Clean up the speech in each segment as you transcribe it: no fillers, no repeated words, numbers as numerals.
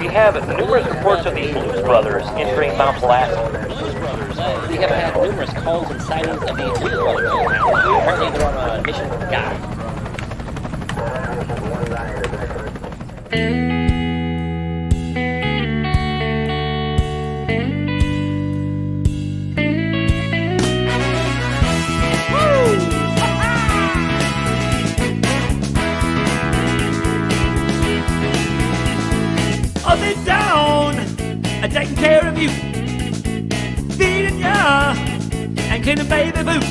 We have numerous reports of the Blues Brothers entering Mount Pulaski. We have had numerous calls and sightings of the Blues Brothers. Apparently they're on a mission from God. Up and down, taking care of you, feeding ya, and cleaning baby boo,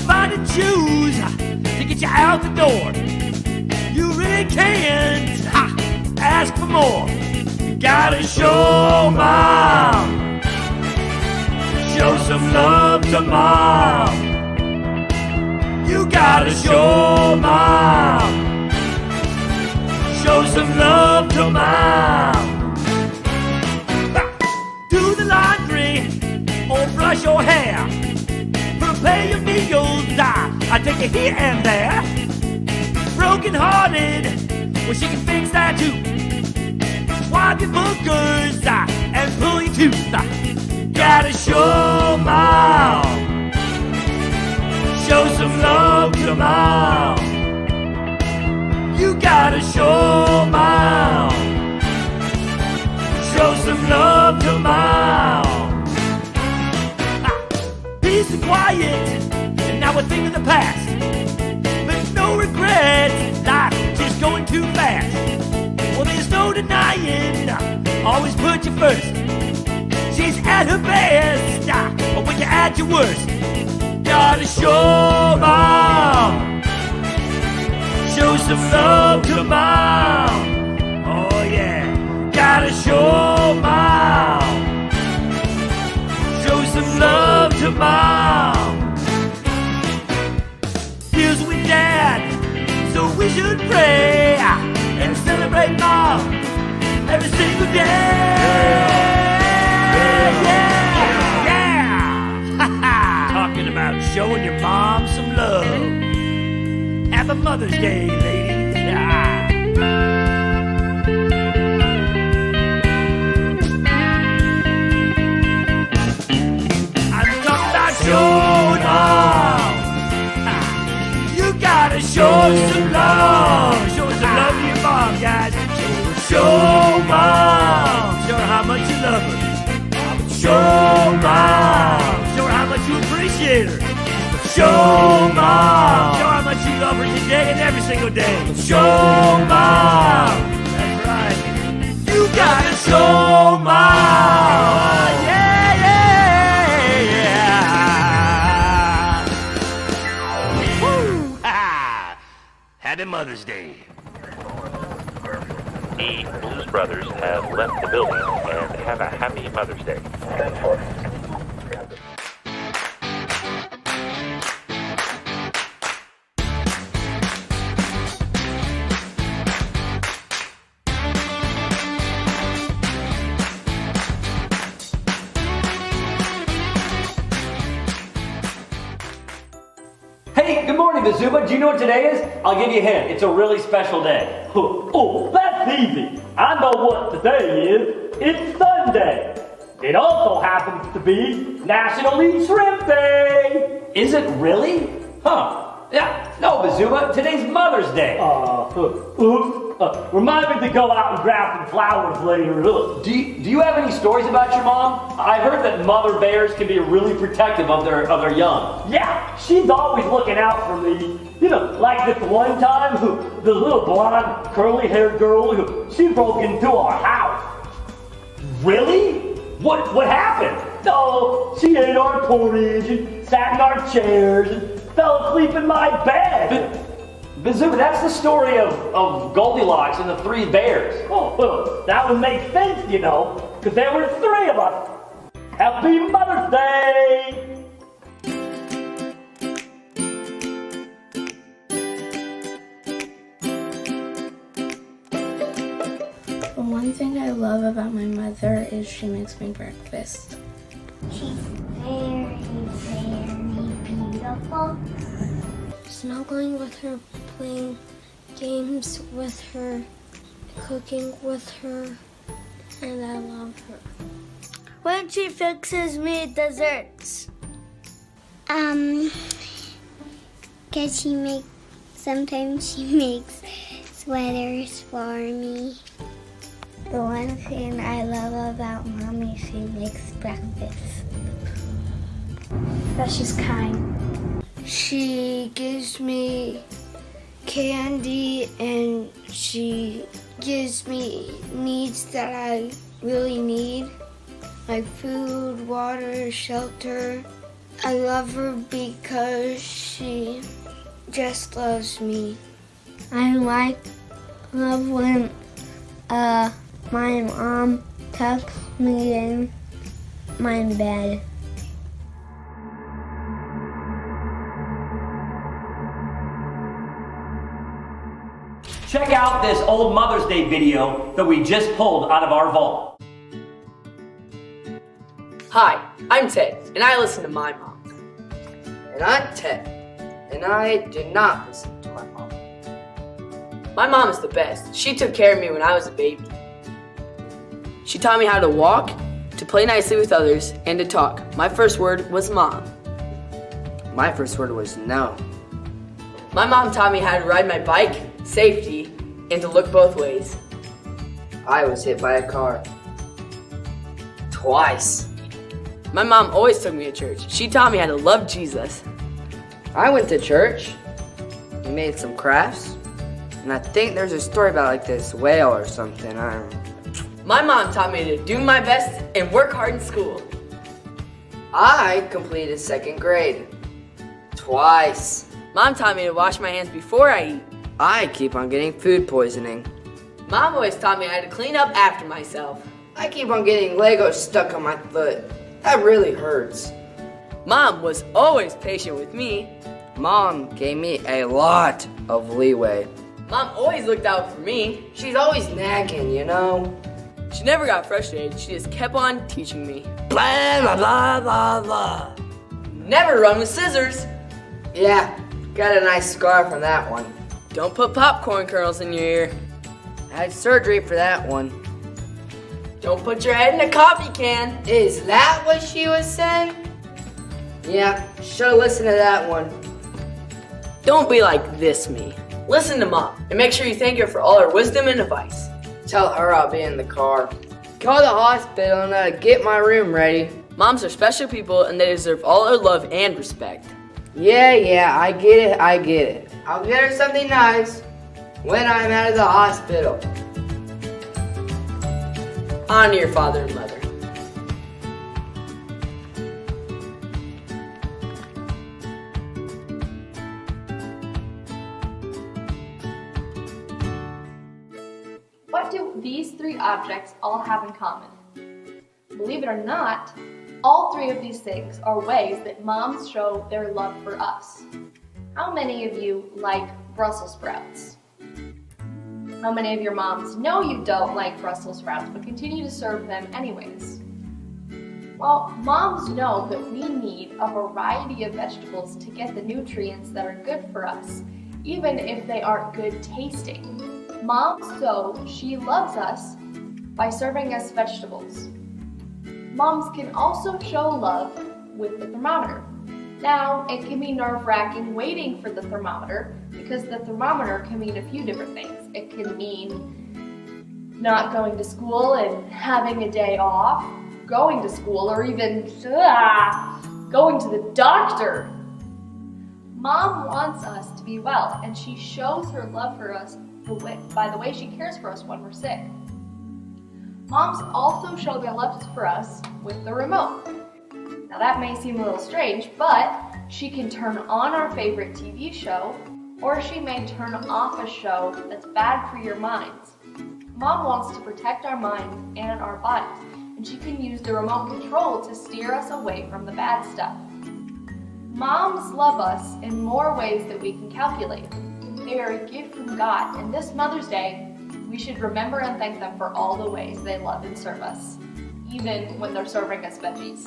finding shoes to get you out the door. You really can't ask for more. You gotta show mom, show some love to mom. You gotta show mom, show some love to mom. Do the laundry or brush your hair, prepare your meals, I take you here and there. Broken hearted, well she can fix that too. Wipe your boogers and pull your tooth. Gotta show mom, show some love to mom. You gotta show mom, show some love to mom. Peace and quiet, and now a thing of the past. But no regrets, life just going too fast. Well, there's no denying, always put you first. She's at her best, but when you're at your worst. Gotta show mom, show some love to mom. Oh yeah, gotta show mom, show some love to mom. Here's with dad, so we should pray and celebrate mom every single day. Yeah. Talking about showing your mom some love. Happy Mother's Day, ladies. I'm talking about showing mom. You gotta show some love. Show some love to your mom, guys. Show mom. Show her how much you love her. Show mom. Show her how much you appreciate her. Show mom. Show how much you love her today and every single day. Show mom. That's right. You gotta show mom. Yeah, yeah, yeah. Woo! Ha! Happy Mother's Day. The Blues Brothers have left the building and have a happy Mother's Day. Hey, good morning, Bazooba. Do you know what today is? I'll give you a hint. It's a really special day. Oh, that's easy. I know what today is. It's Sunday. It also happens to be National Eat Shrimp Day. Is it really? Huh. Yeah. No, Bazooba. Today's Mother's Day. Oops. Remind me to go out and grab some flowers later. Do you have any stories about your mom? I heard that mother bears can be really protective of their young. Yeah, she's always looking out for me. You know, like this one time, the little blonde, curly-haired girl, she broke into our house. Really? What happened? Oh, she ate our porridge and sat in our chairs and fell asleep in my bed. Bazooka, that's the story of Goldilocks and the three bears. Oh, well, that would make sense, you know, because there were three of us. Happy Mother's Day! One thing I love about my mother is she makes me breakfast. She's very, very beautiful. Snuggling with her, playing games with her, cooking with her, and I love her. When she fixes me desserts. Cause sometimes she makes sweaters for me. The one thing I love about Mommy, she makes breakfast. That she's kind. She gives me candy and she gives me needs that I really need, like food, water, shelter. I love her because she just loves me. I love when my mom tucks me in my bed. Check out this old Mother's Day video that we just pulled out of our vault. Hi, I'm Ted, and I listen to my mom. And I'm Ted, and I do not listen to my mom. My mom is the best. She took care of me when I was a baby. She taught me how to walk, to play nicely with others, and to talk. My first word was mom. My first word was no. My mom taught me how to ride my bike, safety, and to look both ways. I was hit by a car. Twice. My mom always took me to church. She taught me how to love Jesus. I went to church. We made some crafts. And I think there's a story about like this whale or something. I don't know. My mom taught me to do my best and work hard in school. I completed 2nd grade. Twice. Mom taught me to wash my hands before I eat. I keep on getting food poisoning. Mom always taught me how to clean up after myself. I keep on getting Legos stuck on my foot. That really hurts. Mom was always patient with me. Mom gave me a lot of leeway. Mom always looked out for me. She's always nagging, you know. She never got frustrated. She just kept on teaching me. Blah, blah, blah, blah, blah. Never run with scissors. Yeah, got a nice scar from that one. Don't put popcorn kernels in your ear. I had surgery for that one. Don't put your head in a coffee can. Is that what she was saying? Yeah, should've listened to that one. Don't be like this me. Listen to Mom, and make sure you thank her for all her wisdom and advice. Tell her I'll be in the car. Call the hospital and get my room ready. Moms are special people and they deserve all our love and respect. Yeah, I get it. I'll get her something nice when I'm out of the hospital. Honor your father and mother. What do these 3 objects all have in common? Believe it or not, all 3 of these things are ways that moms show their love for us. How many of you like Brussels sprouts? How many of your moms know you don't like Brussels sprouts but continue to serve them anyways? Well, moms know that we need a variety of vegetables to get the nutrients that are good for us, even if they aren't good tasting. Mom, so she loves us by serving us vegetables. Moms can also show love with the thermometer. Now, it can be nerve-wracking waiting for the thermometer because the thermometer can mean a few different things. It can mean not going to school and having a day off, going to school, or even going to the doctor. Mom wants us to be well, and she shows her love for us by the way she cares for us when we're sick. Moms also show their love for us with the remote. Now that may seem a little strange, but she can turn on our favorite TV show, or she may turn off a show that's bad for your minds. Mom wants to protect our minds and our bodies, and she can use the remote control to steer us away from the bad stuff. Moms love us in more ways than we can calculate. They are a gift from God, and this Mother's Day, we should remember and thank them for all the ways they love and serve us, even when they're serving us veggies.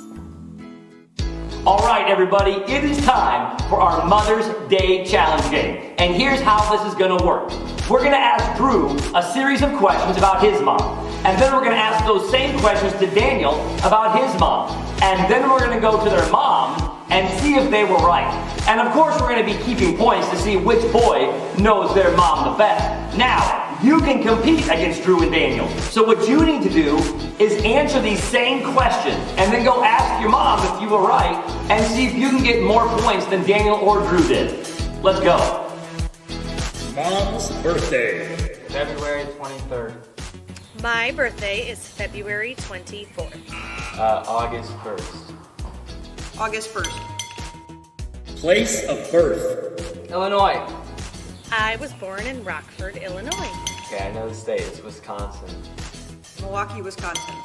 All right, everybody, it is time for our Mother's Day challenge game. And here's how this is gonna work. we're going to ask Drew a series of questions about his mom. And then we're going to ask those same questions to Daniel about his mom. And then we're going to go to their mom and see if they were right. And of course, we're going to be keeping points to see which boy knows their mom the best. Now, you can compete against Drew and Daniel. So what you need to do is answer these same questions and then go ask your mom if you were right and see if you can get more points than Daniel or Drew did. Let's go. Mom's birthday. February 23rd. My birthday is February 24th. August 1st. August 1st. Place of birth. Illinois. I was born in Rockford, Illinois. Okay, I know the state. It's Wisconsin. Milwaukee, Wisconsin.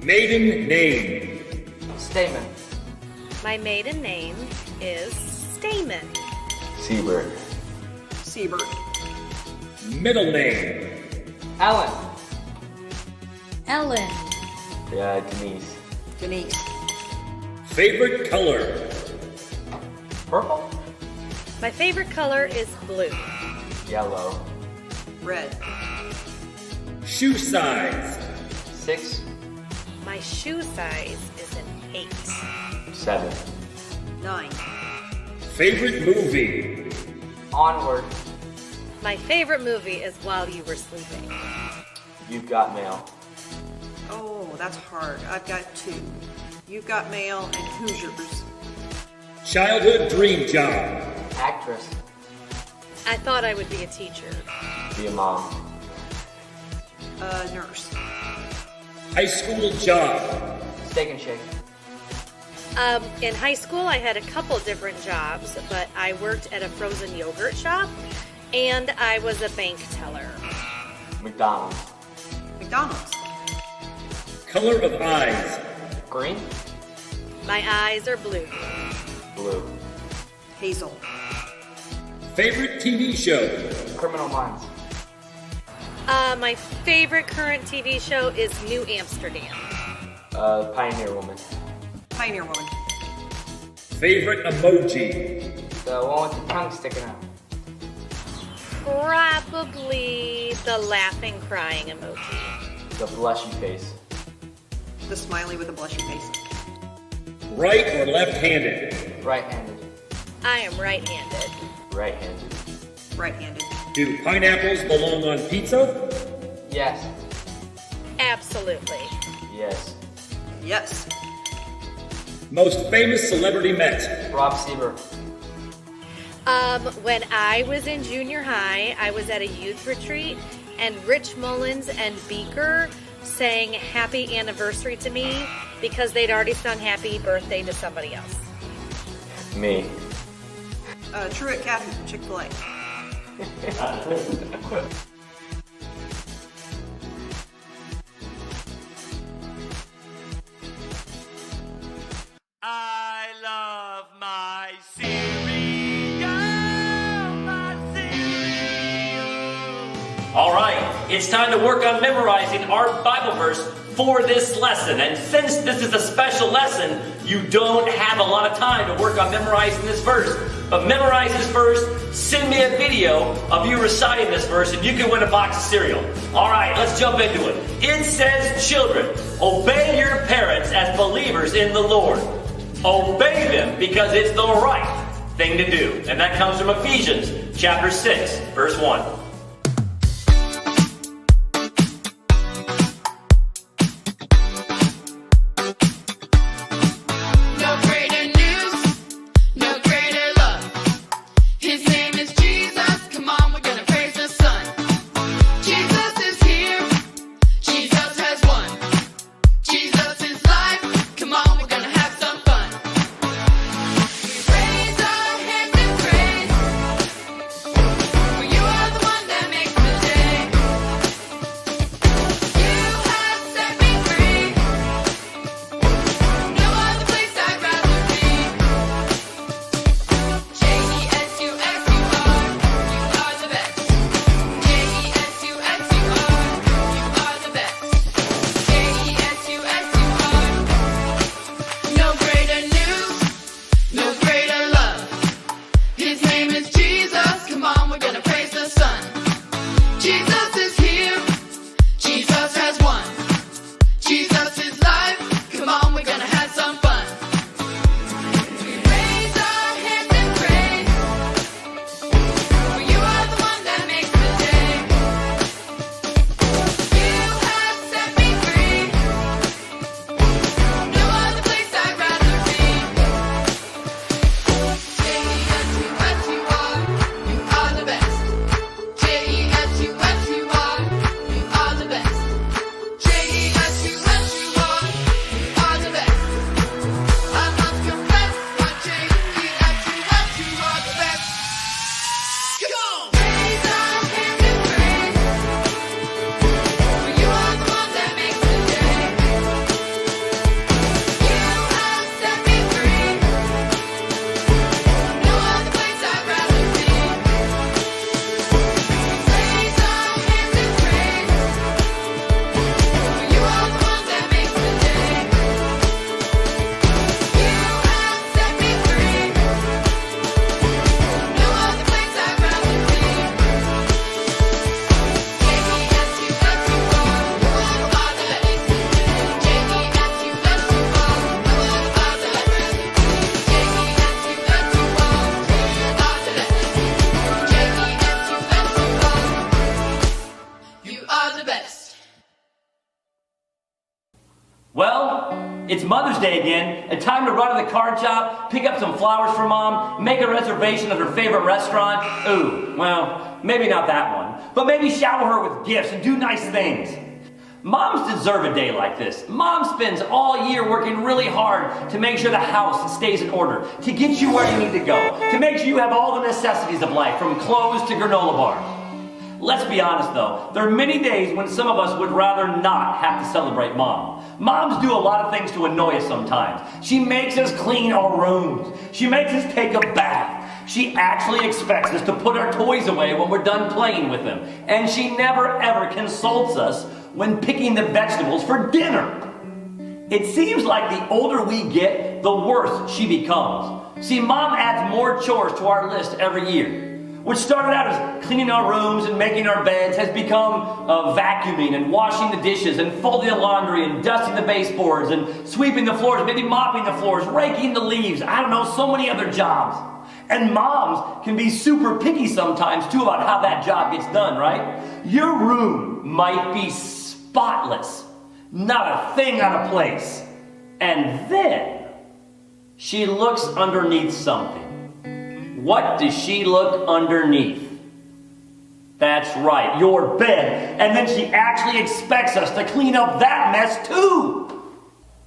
Maiden name. Stamen. My maiden name is Stamen. Seabird. Seabird. Middle name. Ellen. Ellen. Yeah, Denise. Denise. Favorite color. Purple. My favorite color is blue. Yellow. Red. Shoe size. 6. My shoe size is an 8. 7. 9. Favorite movie. Onward. My favorite movie is While You Were Sleeping. You've Got Mail. Oh, that's hard. I've got 2. You've Got Mail and Hoosiers. Childhood dream job. Actress. I thought I would be a teacher. Be a mom. Nurse. High school job. Steak and Shake. In high school, I had a couple different jobs, but I worked at a frozen yogurt shop, and I was a bank teller. McDonald's. McDonald's. Color of eyes. Green. My eyes are blue. Blue. Hazel. Favorite TV show. Criminal Minds. My favorite current TV show is New Amsterdam. Pioneer Woman. Pioneer Woman. Favorite emoji. The one with the tongue sticking out. Probably the laughing, crying emoji. The blushy face. The smiley with the blushy face. Right or left-handed. Right-handed. I am right-handed. Right-handed. Right-handed. Do pineapples belong on pizza? Yes. Absolutely. Yes. Yes. Most famous celebrity met. Rob Sieber. When I was in junior high, I was at a youth retreat, and Rich Mullins and Beaker sang happy anniversary to me because they'd already sung happy birthday to somebody else. Me. Truett Cathy from Chick-fil-A. I love my cereal, my cereal. All right, it's time to work on memorizing our Bible verse for this lesson. And since this is a special lesson, you don't have a lot of time to work on memorizing this verse. But memorize this verse, send me a video of you reciting this verse, and you can win a box of cereal. All right, let's jump into it. It says, children, obey your parents as believers in the Lord. Obey them because it's the right thing to do. And that comes from Ephesians chapter 6, verse 1. You are the one. the best. Well, it's Mother's Day again, and time to run to the card shop, pick up some flowers for Mom, make a reservation at her favorite restaurant. Ooh, well, maybe not that one, but maybe shower her with gifts and do nice things. Moms deserve a day like this. Mom spends all year working really hard to make sure the house stays in order, to get you where you need to go, to make sure you have all the necessities of life, from clothes to granola bars. Let's be honest though, there are many days when some of us would rather not have to celebrate Mom. Moms do a lot of things to annoy us sometimes. She makes us clean our rooms. She makes us take a bath. She actually expects us to put our toys away when we're done playing with them. And she never ever consults us when picking the vegetables for dinner. It seems like the older we get, the worse she becomes. See, Mom adds more chores to our list every year. What started out as cleaning our rooms and making our beds has become vacuuming and washing the dishes and folding the laundry and dusting the baseboards and sweeping the floors, maybe mopping the floors, raking the leaves. I don't know, so many other jobs. And moms can be super picky sometimes too about how that job gets done, right? Your room might be spotless, not a thing out of place. And then she looks underneath something. What does she look underneath? That's right, your bed. And then she actually expects us to clean up that mess too.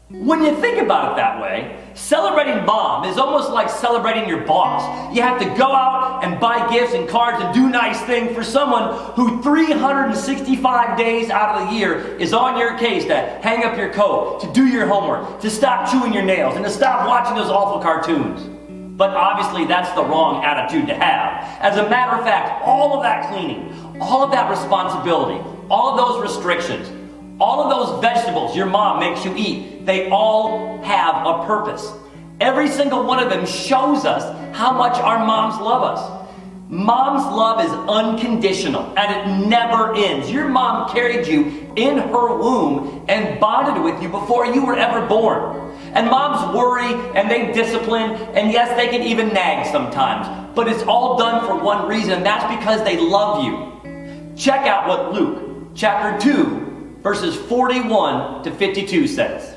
When you think about it that way, celebrating Mom is almost like celebrating your boss. You have to go out and buy gifts and cards and do nice things for someone who 365 days out of the year is on your case to hang up your coat, to do your homework, to stop chewing your nails, and to stop watching those awful cartoons. But obviously that's the wrong attitude to have. As a matter of fact, all of that cleaning, all of that responsibility, all of those restrictions, all of those vegetables your mom makes you eat, they all have a purpose. Every single one of them shows us how much our moms love us. Mom's love is unconditional and it never ends. Your mom carried you in her womb and bonded with you before you were ever born. And moms worry and they discipline, and yes, they can even nag sometimes. But it's all done for one reason, and that's because they love you. Check out what Luke chapter 2, verses 41 to 52 says.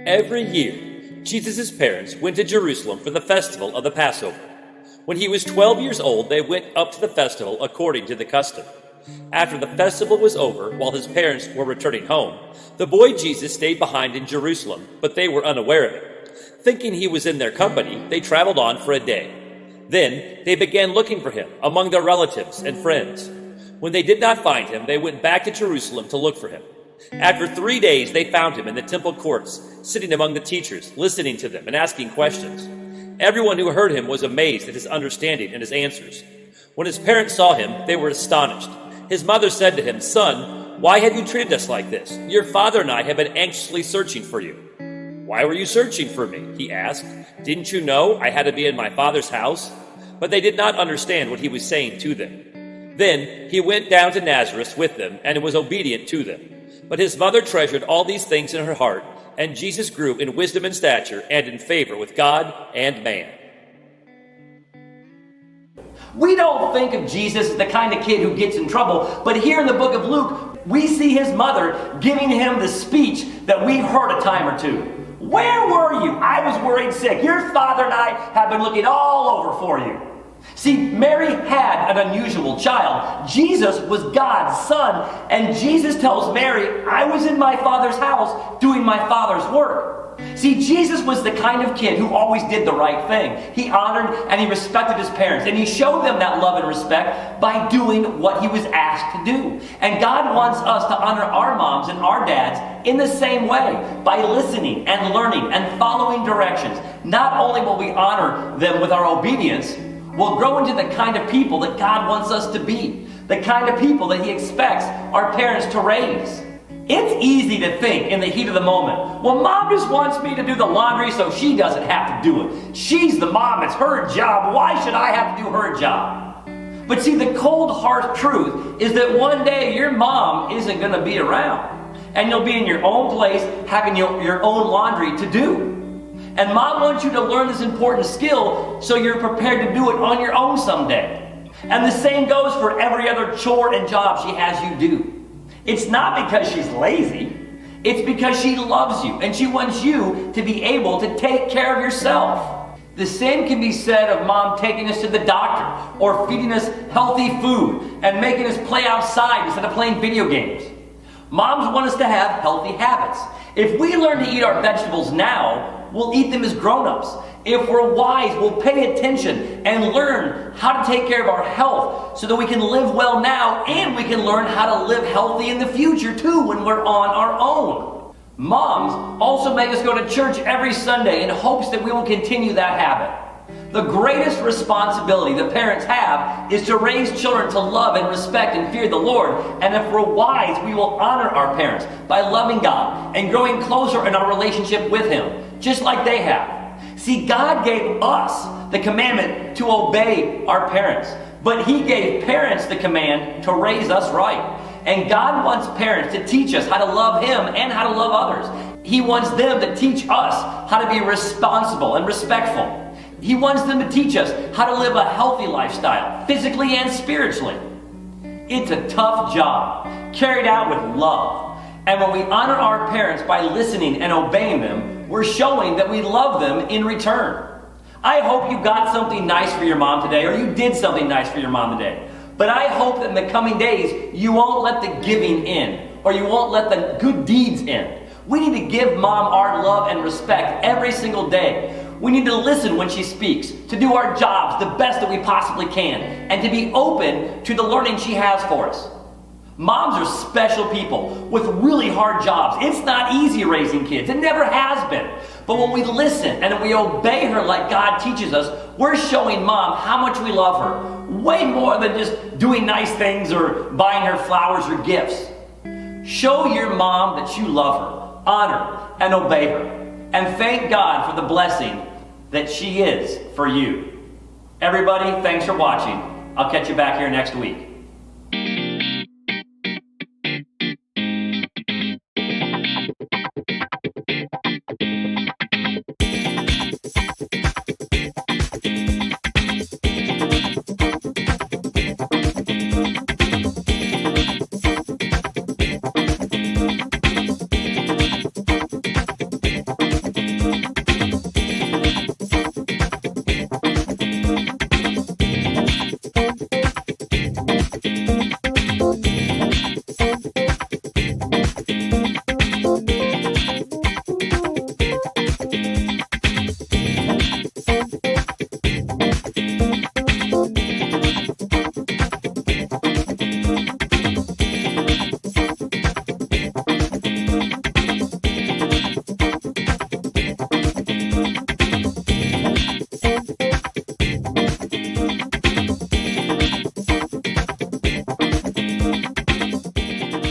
Every year, Jesus' parents went to Jerusalem for the festival of the Passover. When he was 12 years old, they went up to the festival according to the custom. After the festival was over, while his parents were returning home, the boy Jesus stayed behind in Jerusalem, but they were unaware of it. Thinking he was in their company, they traveled on for a day. Then they began looking for him among their relatives and friends. When they did not find him, they went back to Jerusalem to look for him. After 3 days, they found him in the temple courts, sitting among the teachers, listening to them and asking questions. Everyone who heard him was amazed at his understanding and his answers. When his parents saw him, they were astonished. His mother said to him, "Son, why have you treated us like this? Your father and I have been anxiously searching for you." "Why were you searching for me?" he asked. "Didn't you know I had to be in my father's house?" But they did not understand what he was saying to them. Then he went down to Nazareth with them and was obedient to them. But his mother treasured all these things in her heart, and Jesus grew in wisdom and stature and in favor with God and man. We don't think of Jesus as the kind of kid who gets in trouble, but here in the book of Luke, we see his mother giving him the speech that we've heard a time or two. "Where were you? I was worried sick. Your father and I have been looking all over for you." See, Mary had an unusual child. Jesus was God's son, and Jesus tells Mary, "I was in my Father's house doing my Father's work." See, Jesus was the kind of kid who always did the right thing. He honored and he respected his parents, and he showed them that love and respect by doing what he was asked to do. And God wants us to honor our moms and our dads in the same way, by listening and learning and following directions. Not only will we honor them with our obedience, we'll grow into the kind of people that God wants us to be, the kind of people that he expects our parents to raise. It's easy to think in the heat of the moment, well, Mom just wants me to do the laundry so she doesn't have to do it. She's the mom, it's her job. Why should I have to do her job? But see, the cold, harsh truth is that one day your mom isn't going to be around. And you'll be in your own place having your own laundry to do. And Mom wants you to learn this important skill so you're prepared to do it on your own someday. And the same goes for every other chore and job she has you do. It's not because she's lazy. It's because she loves you and she wants you to be able to take care of yourself. The same can be said of mom taking us to the doctor or feeding us healthy food and making us play outside instead of playing video games. Moms want us to have healthy habits. If we learn to eat our vegetables now, we'll eat them as grown-ups. If we're wise, we'll pay attention and learn how to take care of our health so that we can live well now and we can learn how to live healthy in the future too when we're on our own. Moms also make us go to church every Sunday in hopes that we will continue that habit. The greatest responsibility that parents have is to raise children to love and respect and fear the Lord. And if we're wise, we will honor our parents by loving God and growing closer in our relationship with Him, just like they have. See, God gave us the commandment to obey our parents, but He gave parents the command to raise us right. And God wants parents to teach us how to love Him and how to love others. He wants them to teach us how to be responsible and respectful. He wants them to teach us how to live a healthy lifestyle, physically and spiritually. It's a tough job, carried out with love. And when we honor our parents by listening and obeying them, we're showing that we love them in return. I hope you got something nice for your mom today, or you did something nice for your mom today. But I hope that in the coming days, you won't let the giving in, or you won't let the good deeds in. We need to give mom our love and respect every single day. We need to listen when she speaks, to do our jobs the best that we possibly can, and to be open to the learning she has for us. Moms are special people with really hard jobs. It's not easy raising kids. It never has been. But when we listen and we obey her like God teaches us, we're showing mom how much we love her. Way more than just doing nice things or buying her flowers or gifts. Show your mom that you love her, honor, and obey her. And thank God for the blessing that she is for you. Everybody, thanks for watching. I'll catch you back here next week.